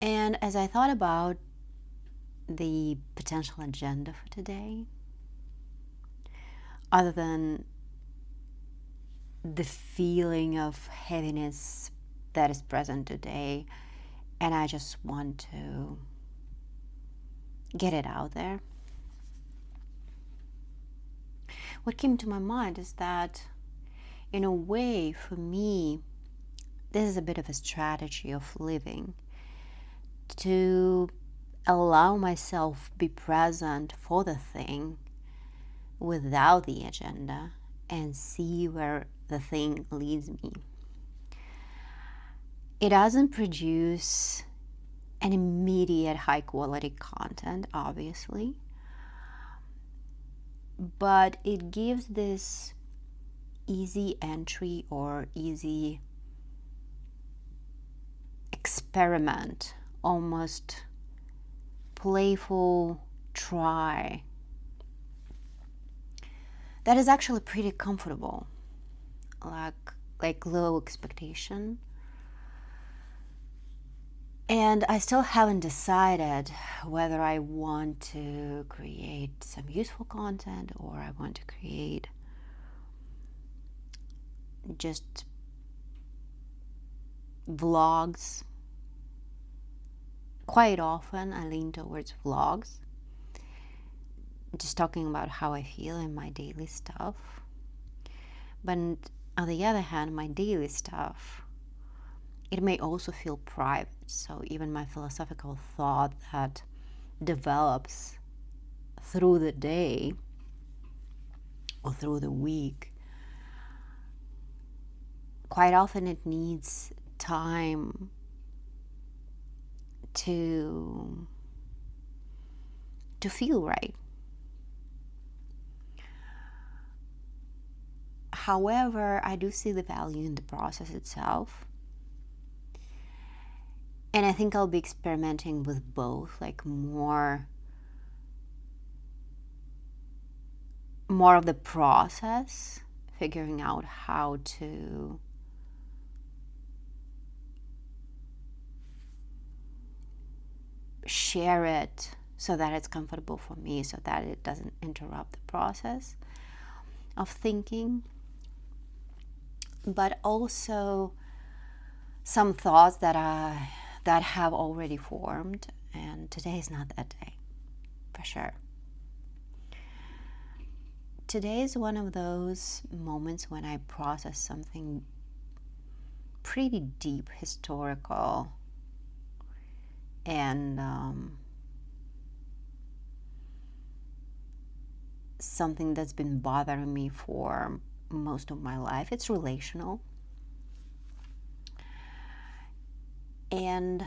And as I thought about the potential agenda for today, other than the feeling of heaviness that is present today, and I just want to get it out there, what came to my mind is that, in a way, for me, this is a bit of a strategy of living, to allow myself be present for the thing without the agenda and see where the thing leads me. It doesn't produce an immediate high quality content, obviously, but it gives this easy entry or easy experiment, almost playful try that is actually pretty comfortable, like low expectation. And I still haven't decided whether I want to create some useful content or I want to create just vlogs. Quite often I lean towards vlogs, just talking about how I feel in my daily stuff. But on the other hand, my daily stuff, it may also feel private. So even my philosophical thought that develops through the day or through the week, quite often it needs time to feel right. However, I do see the value in the process itself. And I think I'll be experimenting with both, like more of the process, figuring out how to share it so that it's comfortable for me, so that it doesn't interrupt the process of thinking. But also some thoughts that have already formed, and today is not that day, for sure. Today is one of those moments when I process something pretty deep, historical, and something that's been bothering me for most of my life. It's relational. And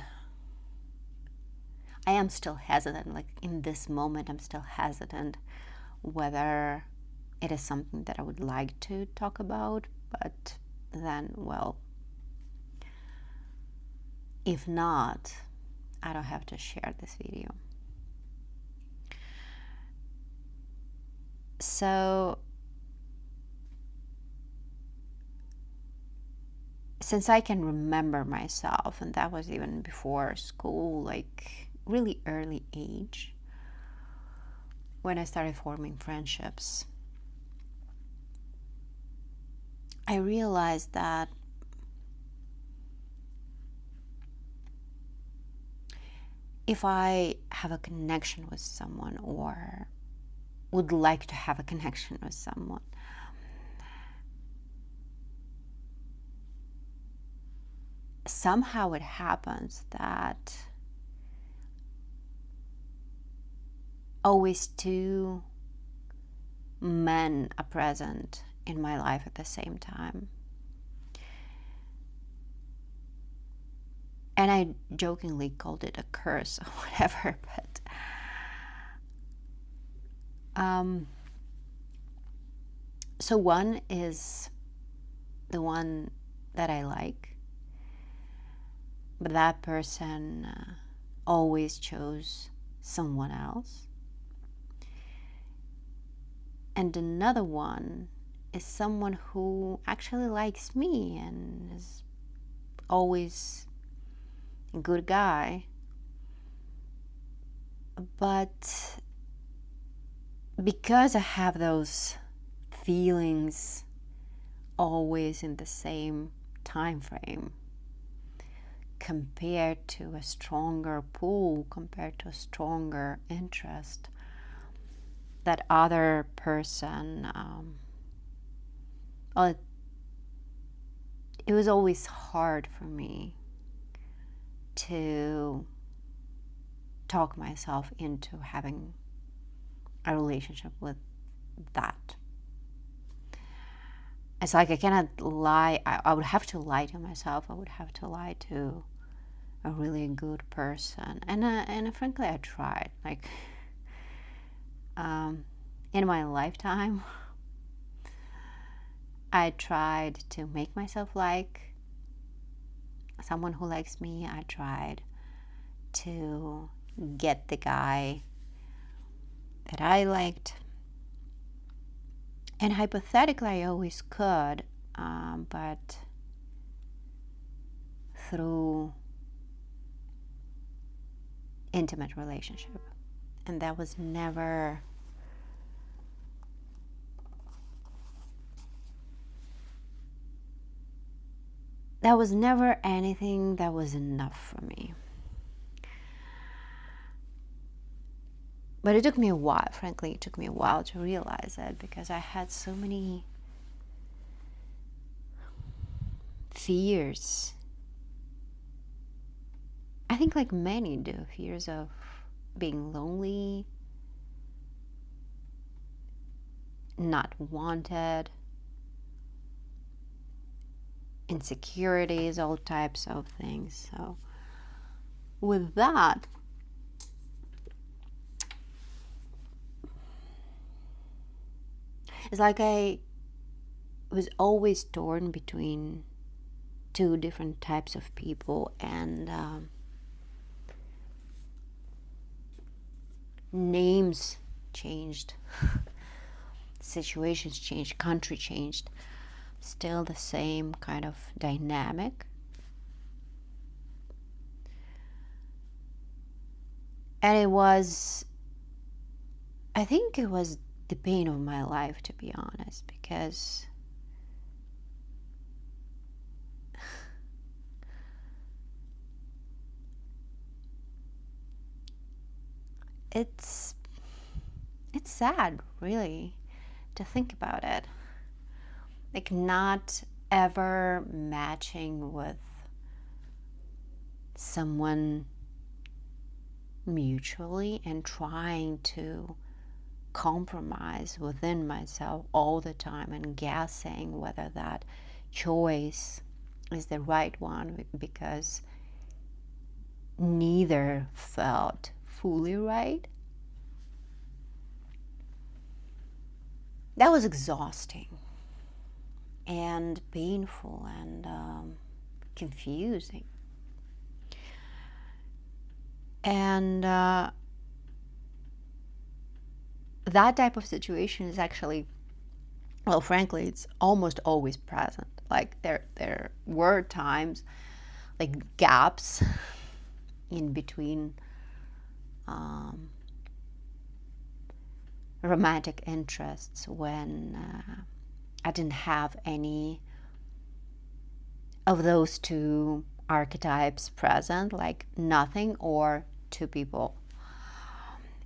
I am still hesitant, like in this moment, I'm still hesitant whether it is something that I would like to talk about, but then, well, if not, I don't have to share this video. So, since I can remember myself, and that was even before school, like really early age, when I started forming friendships, I realized that if I have a connection with someone or would like to have a connection with someone, somehow it happens that always two men are present in my life at the same time. And I jokingly called it a curse or whatever, but so one is the one that I like, but that person always chose someone else. And another one is someone who actually likes me and is always a good guy, But because I have those feelings always in the same time frame, compared to a stronger pull, compared to a stronger interest, that other person, well, it was always hard for me to talk myself into having a relationship with that. It's like I cannot lie. I would have to lie to myself. I would have to lie to a really good person. And frankly, I tried. Like, in my lifetime, I tried to make myself like someone who likes me. I tried to get the guy that I liked. And hypothetically, I always could, but through intimate relationship. And that was never anything that was enough for me. But it took me a while, frankly, it took me a while to realize it, because I had so many fears. I think like many do, fears of being lonely, not wanted, insecurities, all types of things. So with that, it's like I was always torn between two different types of people, and names changed, situations changed, country changed, still the same kind of dynamic. And I think it was the pain of my life, to be honest, because it's sad, really, to think about it. Like, not ever matching with someone mutually and trying to compromise within myself all the time and guessing whether that choice is the right one, because neither felt fully right. That was exhausting and painful and confusing. And that type of situation is actually, well, frankly, it's almost always present. Like, there were times, like gaps in between romantic interests, when I didn't have any of those two archetypes present, like nothing or two people.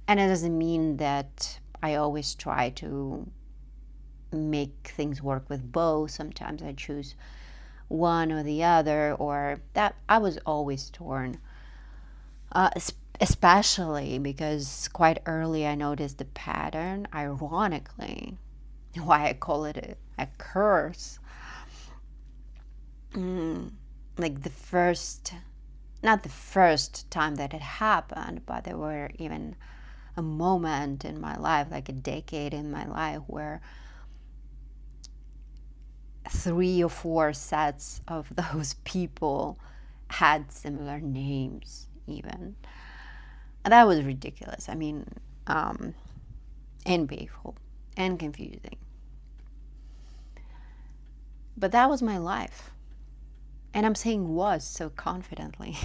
And it doesn't mean that I always try to make things work with both. Sometimes I choose one or the other, or that I was always torn. Especially because quite early I noticed the pattern, ironically, why I call it a curse. Like not the first time that it happened, but there were even a moment in my life, like a decade in my life, where 3 or 4 sets of those people had similar names even. And that was ridiculous. I mean, and painful and confusing. But that was my life. And I'm saying was so confidently.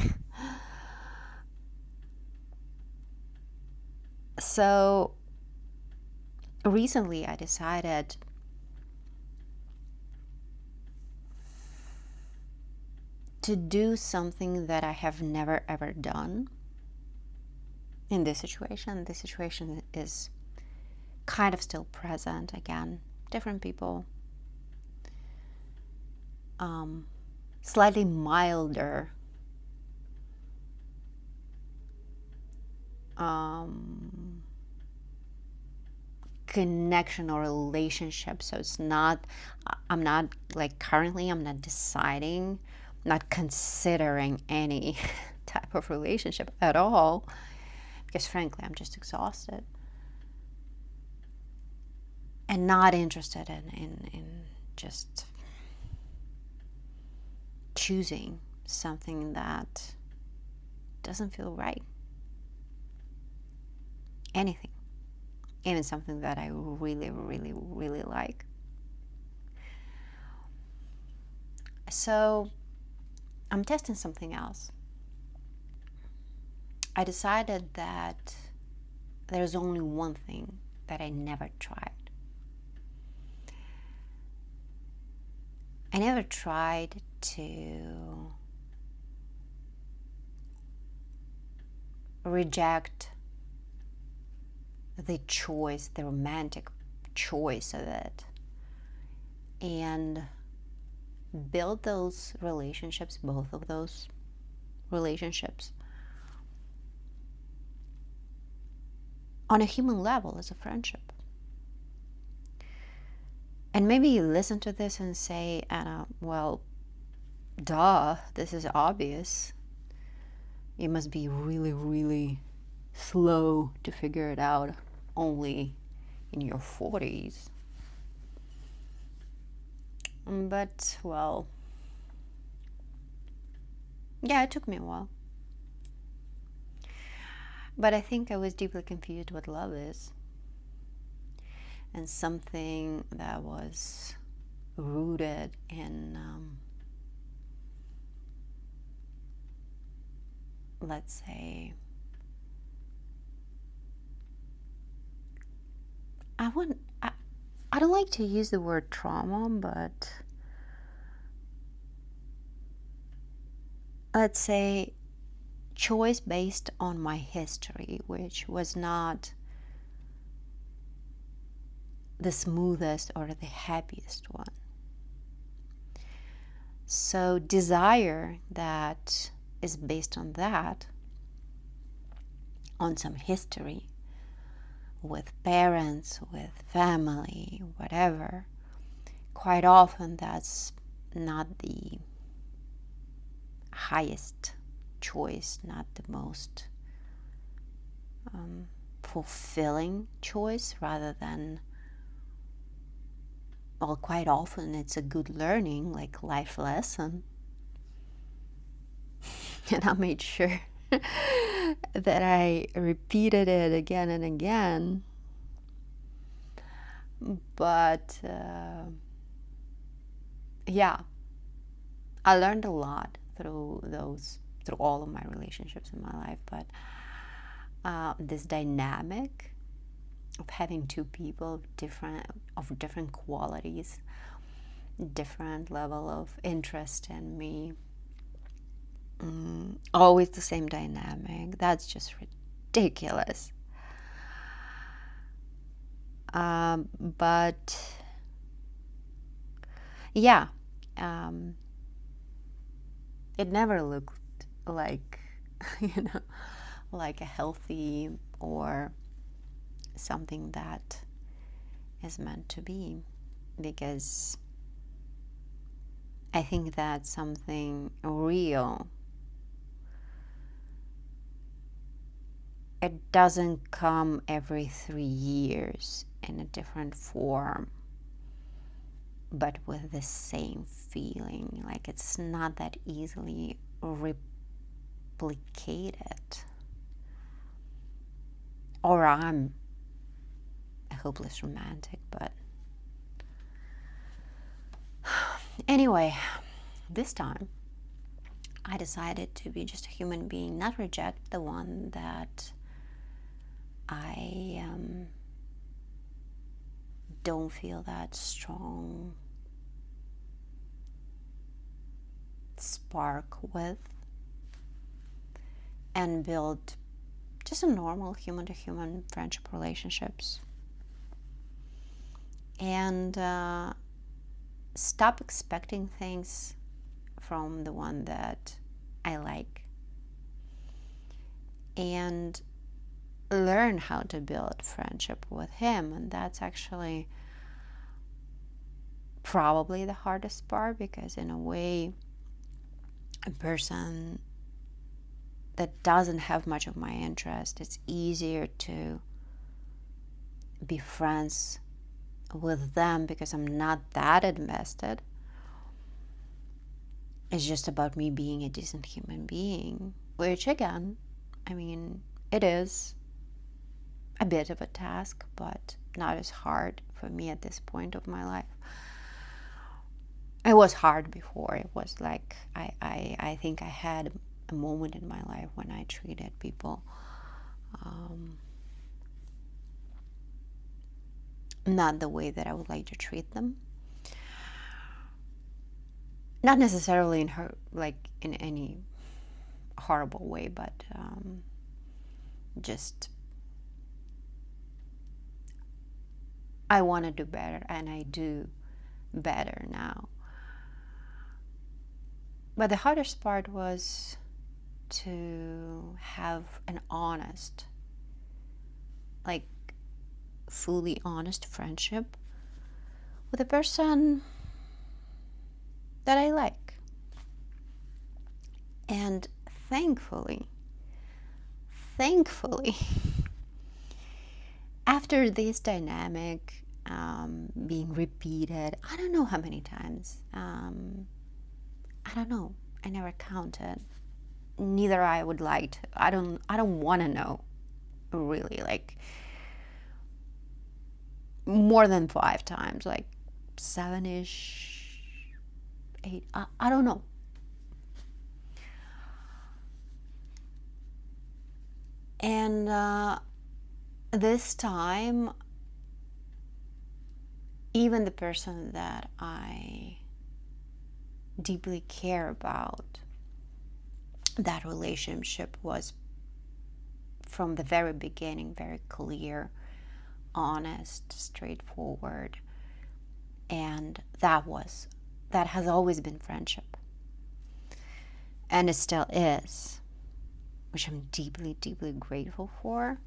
So recently I decided to do something that I have never ever done in this situation. This situation is kind of still present. Again, different people, slightly milder connection or relationship. So it's not, I'm not like currently, I'm not deciding, not considering any type of relationship at all, because frankly, I'm just exhausted and not interested in just choosing something that doesn't feel right. Anything. Even something that I really, really, really like. So I'm testing something else. I decided that there's only one thing that I never tried. I never tried to reject the choice, the romantic choice of it, and build those relationships, both of those relationships, on a human level as a friendship. And maybe you listen to this and say, Anna, well, duh, this is obvious. You must be really, really slow to figure it out only in your 40s. But, well, yeah, it took me a while. But I think I was deeply confused what love is. And something that was rooted in, let's say, I don't like to use the word trauma, but let's say choice based on my history, which was not the smoothest or the happiest one. So desire that is based on that, on some history with parents, with family, whatever, quite often that's not the highest choice, not the most fulfilling choice, rather than, well, quite often it's a good learning, like life lesson. And I made sure that I repeated it again and again. But yeah, I learned a lot through all of my relationships in my life. But this dynamic of having two people of different qualities, different level of interest in me, always the same dynamic, that's just ridiculous. But yeah, it never looked like, like a healthy or something that is meant to be, because I think that something real, it doesn't come every 3 years in a different form, but with the same feeling. Like, it's not that easily replicated. Or I'm a hopeless romantic, but anyway, this time I decided to be just a human being, not reject the one that I don't feel that strong spark with, and build just a normal human to human friendship relationships. And stop expecting things from the one that I like, and learn how to build friendship with him. And that's actually probably the hardest part, because in a way, a person that doesn't have much of my interest, it's easier to be friends with them because I'm not that invested. It's just about me being a decent human being, which again, I mean, it is a bit of a task, but not as hard for me at this point of my life. It was hard before. It was like, I think I had a moment in my life when I treated people not the way that I would like to treat them. Not necessarily in her, like in any horrible way, but just I want to do better, and I do better now. But the hardest part was to have an honest, like fully honest friendship with a person that I like. And thankfully, after this dynamic being repeated, I don't know how many times, I don't know, I never counted. Neither I would like to. I don't want to know, really, like more than 5 times, like 7-ish, 8, I don't know. And this time, even the person that I deeply care about, that relationship was from the very beginning very clear, honest, straightforward, and that has always been friendship, and it still is, which I'm deeply, deeply grateful for.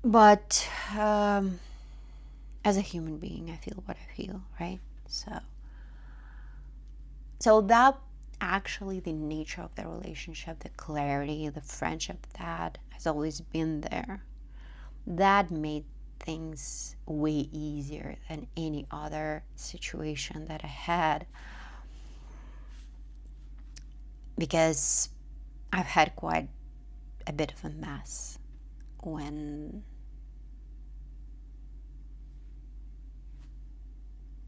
But as a human being, I feel what I feel, right? So that actually the nature of the relationship, the clarity, the friendship that has always been there, that made things way easier than any other situation that I had, because I've had quite a bit of a mess when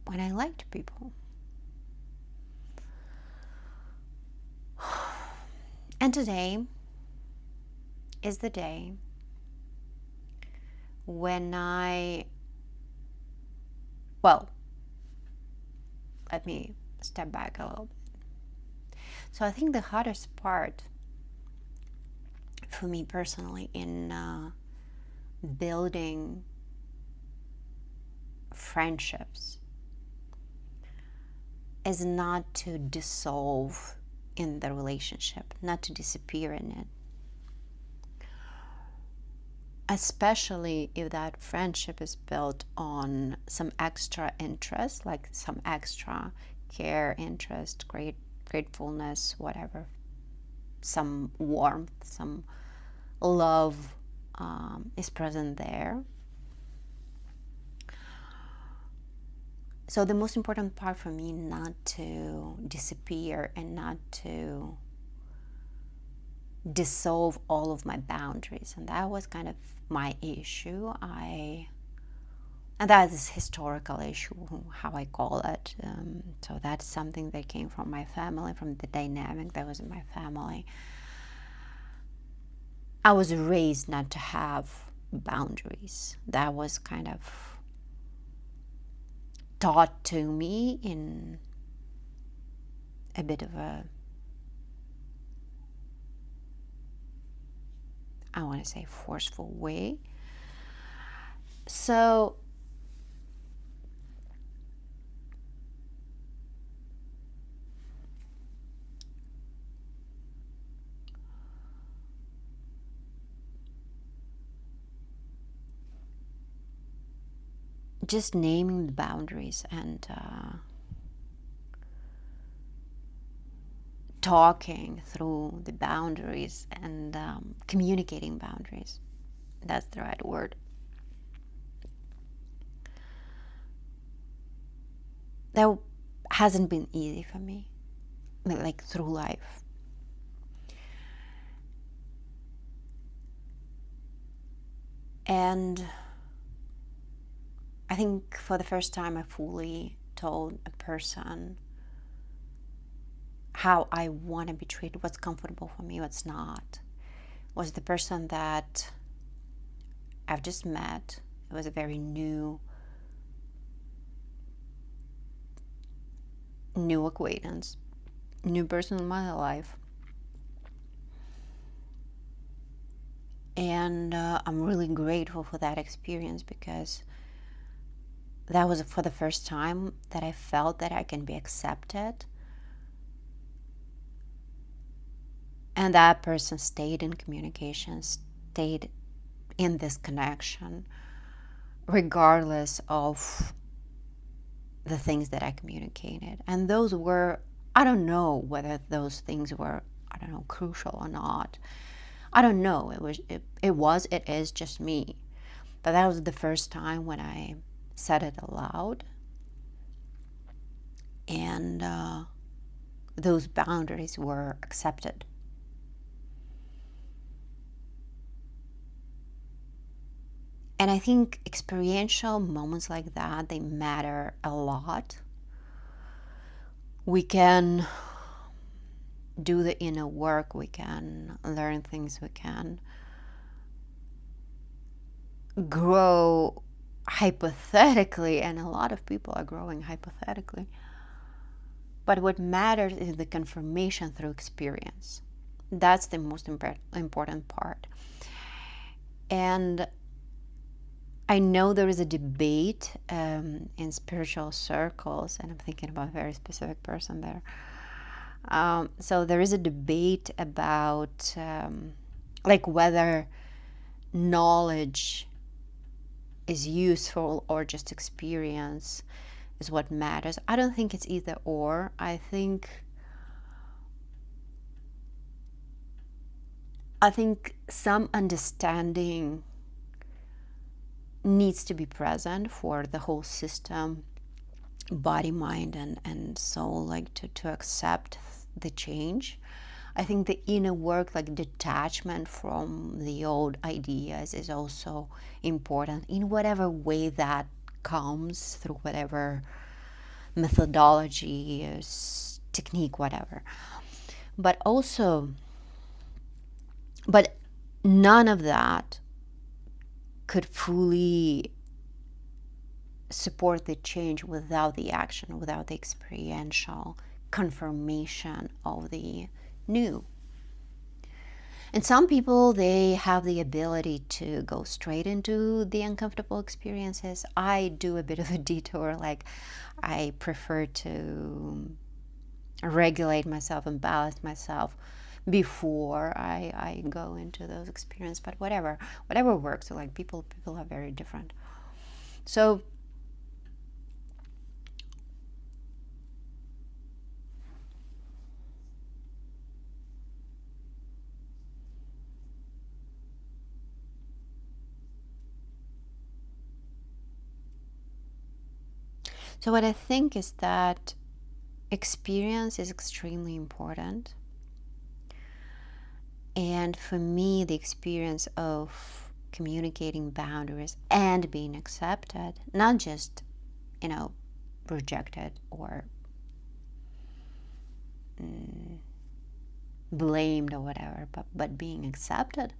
I liked people. And today is the day when let me step back a little bit. So I think the hardest part for me personally in building friendships is not to dissolve in the relationship, not to disappear in it. Especially if that friendship is built on some extra interest, like some extra care, interest, gratefulness, whatever, some warmth, some love is present there. So the most important part for me, not to disappear and not to dissolve all of my boundaries. And that was kind of my issue. And that is historical issue, how I call it. So that's something that came from my family, from the dynamic that was in my family. I was raised not to have boundaries. That was kind of taught to me in a bit of a, I want to say, forceful way. So just naming the boundaries and talking through the boundaries and communicating boundaries. That's the right word. That hasn't been easy for me, like through life. And I think for the first time I fully told a person how I want to be treated, what's comfortable for me, what's not. Was the person that I've just met. It was a very new acquaintance, new person in my life. And I'm really grateful for that experience, because that was for the first time that I felt that I can be accepted. And that person stayed in communication, stayed in this connection, regardless of the things that I communicated. And those were, I don't know whether those things were, crucial or not. I don't know. It is just me. But that was the first time when I said it aloud. And those boundaries were accepted. And I think experiential moments like that, they matter a lot. We can do the inner work, we can learn things, we can grow hypothetically, and a lot of people are growing hypothetically. But what matters is the confirmation through experience. That's the most important part. And I know there is a debate in spiritual circles, and I'm thinking about a very specific person there. So there is a debate about like whether knowledge is useful or just experience is what matters. I don't think it's either or. I think some understanding needs to be present for the whole system, body, mind, and soul, like to accept the change. I think the inner work, like detachment from the old ideas, is also important in whatever way that comes, through whatever methodology, technique, whatever. But none of that could fully support the change without the action, without the experiential confirmation of the new. And some people, they have the ability to go straight into the uncomfortable experiences. I do a bit of a detour, like I prefer to regulate myself and balance myself before I go into those experiences. But whatever works. So like people are very different. So what I think is that experience is extremely important. And for me, the experience of communicating boundaries and being accepted, not just, rejected or blamed or whatever, but being accepted,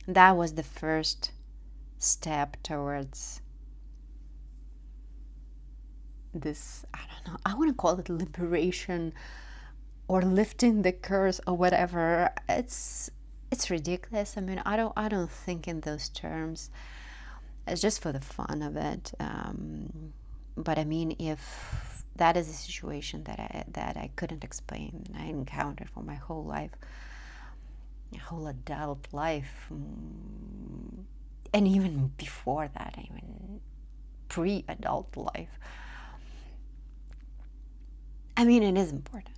That was the first step towards this, I don't know, I want to call it liberation or lifting the curse or whatever. It's ridiculous. I mean, I don't think in those terms. It's just for the fun of it. But I mean, if that is a situation that I couldn't explain, I encountered for my whole life, whole adult life, and even before that, even pre-adult life. I mean, it is important.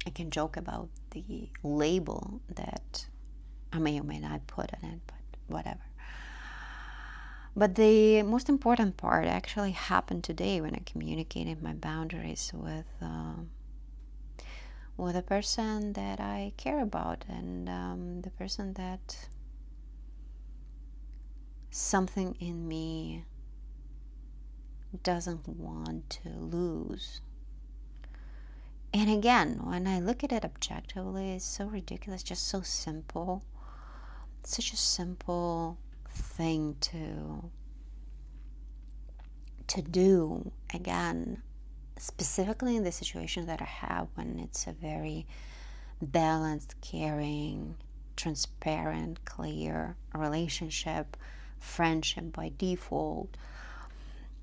I can joke about the label that I may or may not put on it, but whatever. But the most important part actually happened today when I communicated my boundaries with a person that I care about, and the person that something in me doesn't want to lose. And again, when I look at it objectively, it's so ridiculous, just so simple. Such a simple thing to do. Again, specifically in the situation that I have, when it's a very balanced, caring, transparent, clear relationship, friendship by default.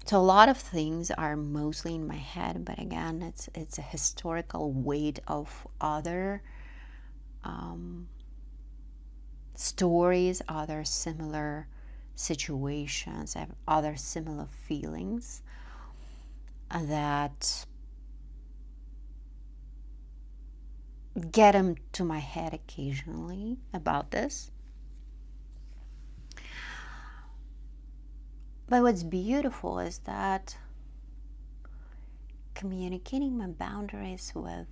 So a lot of things are mostly in my head, but again, it's a historical weight of other stories, other similar situations, other similar feelings that get into my head occasionally about this. But what's beautiful is that communicating my boundaries with,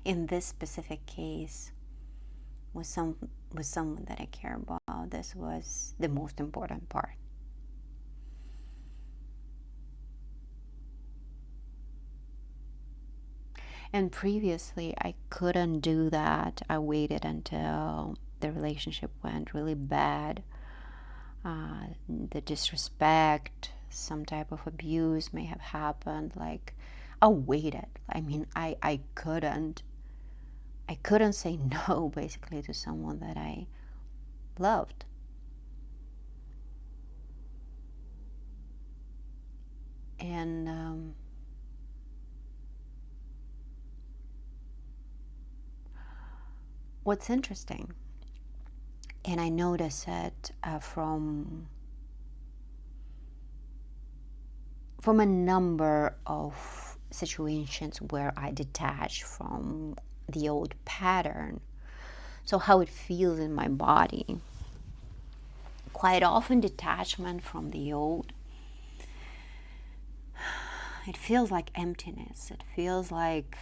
in this specific case, with someone that I care about, this was the most important part. And previously, I couldn't do that. I waited until the relationship went really bad. The disrespect, some type of abuse may have happened. Like, I waited. I mean, I couldn't say no, basically, to someone that I loved. And what's interesting, and I notice it from a number of situations where I detach from the old pattern. So how it feels in my body. Quite often, detachment from the old, it feels like emptiness. It feels like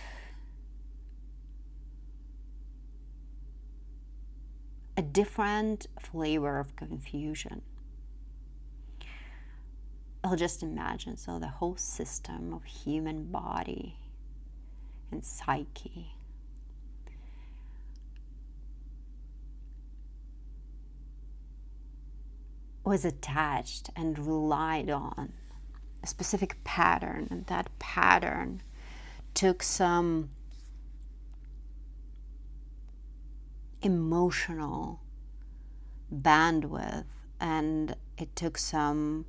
a different flavor of confusion. I'll just imagine, so the whole system of human body and psyche was attached and relied on a specific pattern, and that pattern took some emotional bandwidth, and it took some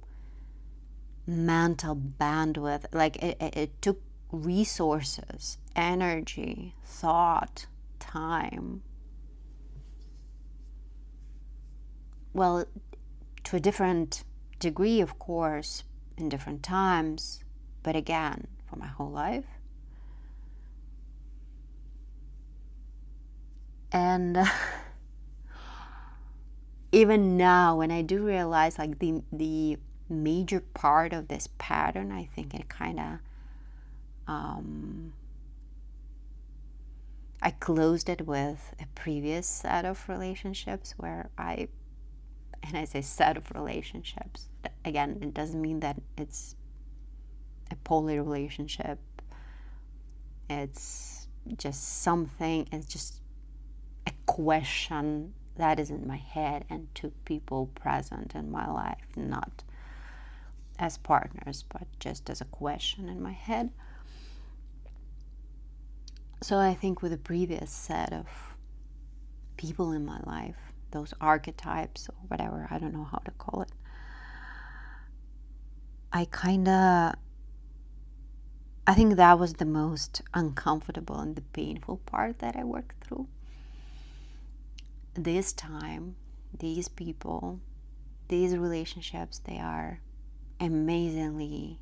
mental bandwidth. Like it took resources, energy, thought, time. Well, to a different degree, of course, in different times, but again, for my whole life. And even now, when I do realize, like, the major part of this pattern, I think it kind of I closed it with a previous set of relationships where and I say set of relationships, again, it doesn't mean that it's a poly relationship. It's just something, it's just a question that is in my head, and two people present in my life, not as partners, but just as a question in my head. So I think with the previous set of people in my life, those archetypes or whatever, I don't know how to call it, I think that was the most uncomfortable and the painful part that I worked through. This time, these people, these relationships, they are amazingly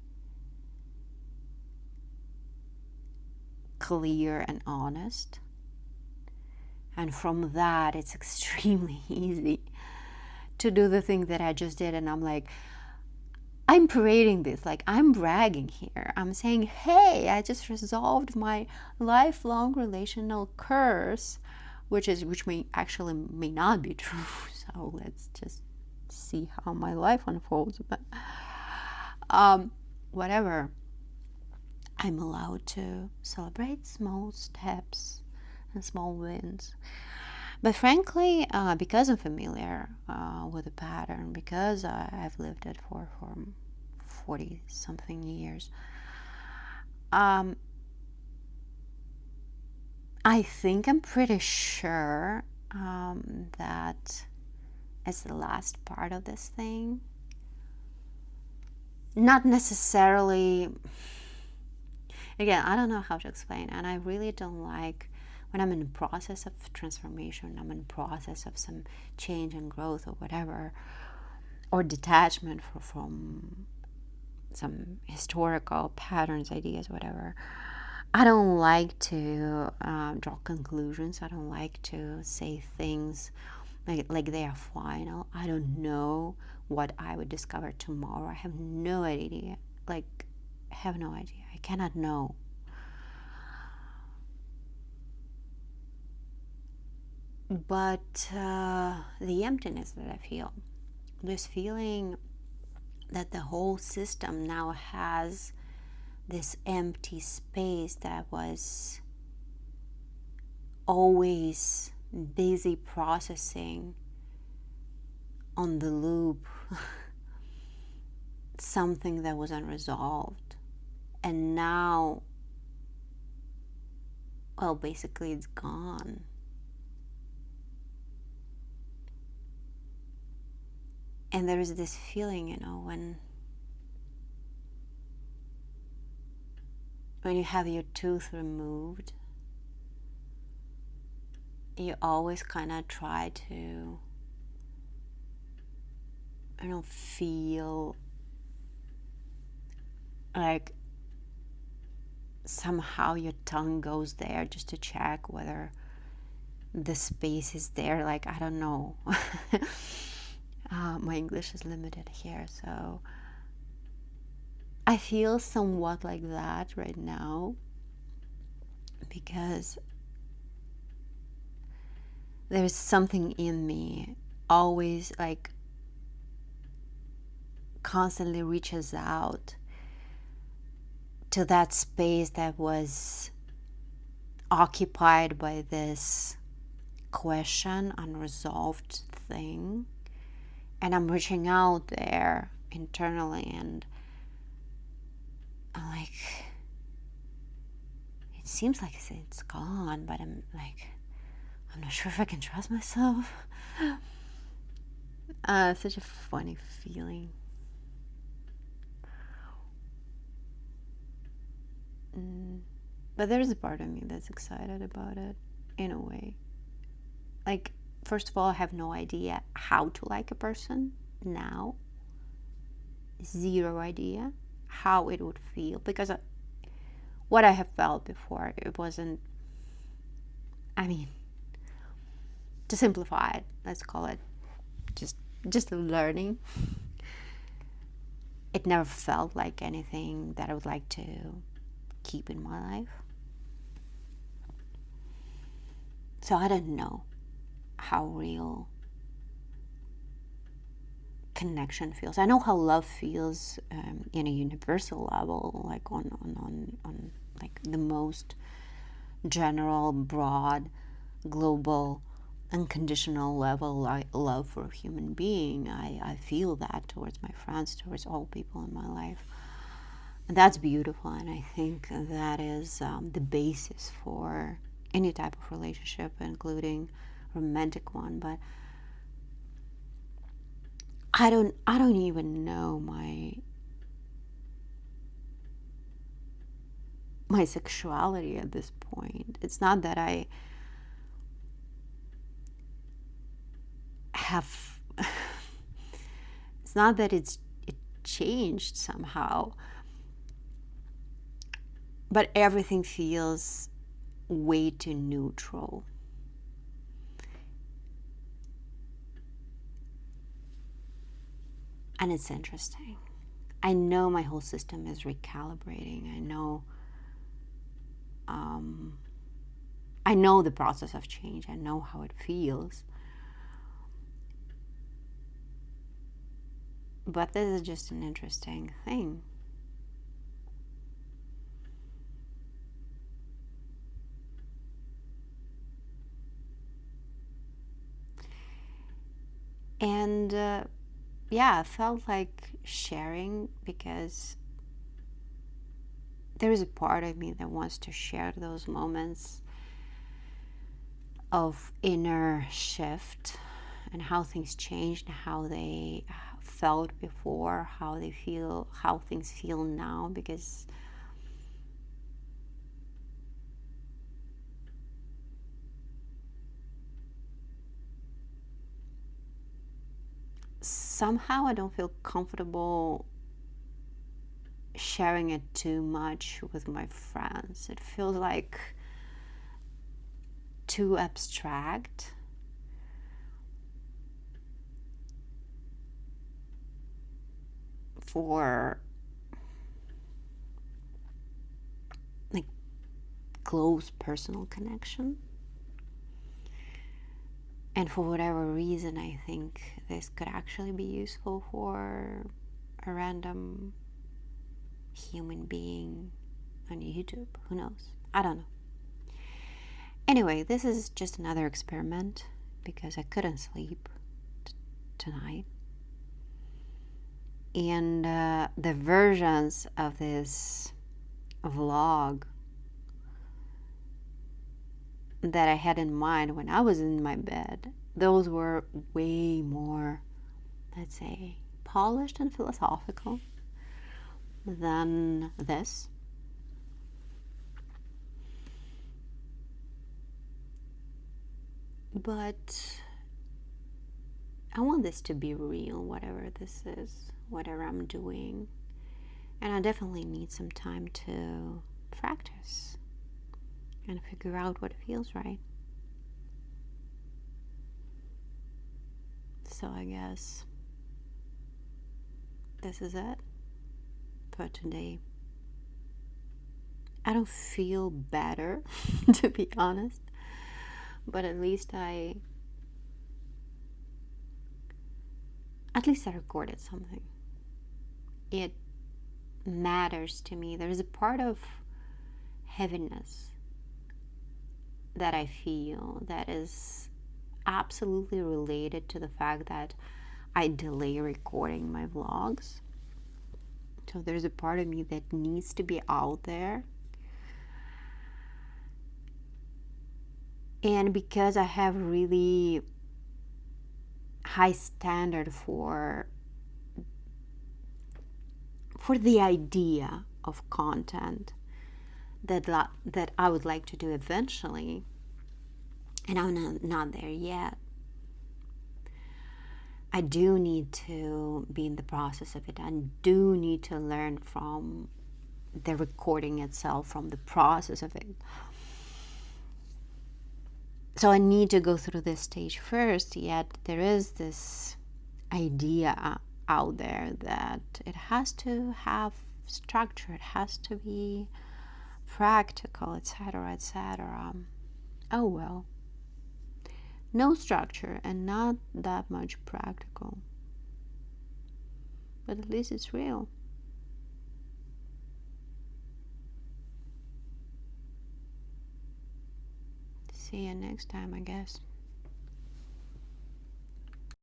clear and honest. And from that, it's extremely easy to do the thing that I just did. And I'm like, I'm parading this, like I'm bragging here. I'm saying, hey, I just resolved my lifelong relational curse, which may not be true. So let's just see how my life unfolds. But whatever, I'm allowed to celebrate small steps and small wins. But frankly, because I'm familiar with the pattern, because I've lived it for 40 something years, I think I'm pretty sure that as the last part of this thing, not necessarily, again, I don't know how to explain, and I really don't like when I'm in the process of transformation, I'm in the process of some change and growth or whatever, or detachment from some historical patterns, ideas, whatever. I don't like to draw conclusions. I don't like to say things like they are final. I don't know what I would discover tomorrow. I have no idea. I cannot know. But the emptiness that I feel, this feeling that the whole system now has this empty space that was always busy processing on the loop something that was unresolved, and now, well, basically it's gone. And there is this feeling, when you have your tooth removed, you always kind of try to, feel like somehow your tongue goes there just to check whether the space is there. Like, I don't know. My English is limited here, so I feel somewhat like that right now, because there's something in me always constantly reaches out to that space that was occupied by this question, unresolved thing, and I'm reaching out there internally, and I'm like, it seems like it's gone, but I'm not sure if I can trust myself. Such a funny feeling. But there's a part of me that's excited about it, in a way. First of all, I have no idea how to like a person now. Zero idea how it would feel, because what I have felt before, it wasn't, to simplify it, let's call it just learning. It never felt like anything that I would like to keep in my life. So I don't know how real connection feels. I know how love feels in a universal level, like on like the most general, broad, global, unconditional level love for a human being. I feel that towards my friends, towards all people in my life. And that's beautiful, and I think that is the basis for any type of relationship, including romantic one. But I don't even know my sexuality at this point. It's not that I have it's not that it changed somehow, but everything feels way too neutral. And it's interesting. I know my whole system is recalibrating. I know the process of change. I know how it feels. But this is just an interesting thing. And yeah, I felt like sharing because there is a part of me that wants to share those moments of inner shift and how things changed, how they felt before, how they feel, how things feel now, because somehow I don't feel comfortable sharing it too much with my friends. It feels like too abstract. For like close personal connection. And for whatever reason, I think this could actually be useful for a random human being on YouTube. Who knows? I don't know. Anyway, this is just another experiment because I couldn't sleep tonight. And the versions of this vlog that I had in mind when I was in my bed, those were way more, let's say, polished and philosophical than this. But I want this to be real, whatever this is, whatever I'm doing. And I definitely need some time to practice and figure out what feels right. So I guess this is it for today. I don't feel better, to be honest, but at least I recorded something. It matters to me. There is a part of heaviness that I feel that is absolutely related to the fact that I delay recording my vlogs. So there's a part of me that needs to be out there. And because I have really high standard for the idea of content that I would like to do eventually, and I'm not there yet. I do need to be in the process of it. I do need to learn from the recording itself, from the process of it. So I need to go through this stage first, yet there is this idea out there that it has to have structure, it has to be practical, etc., etc. Oh well. No structure and not that much practical. But at least it's real. See you next time, I guess.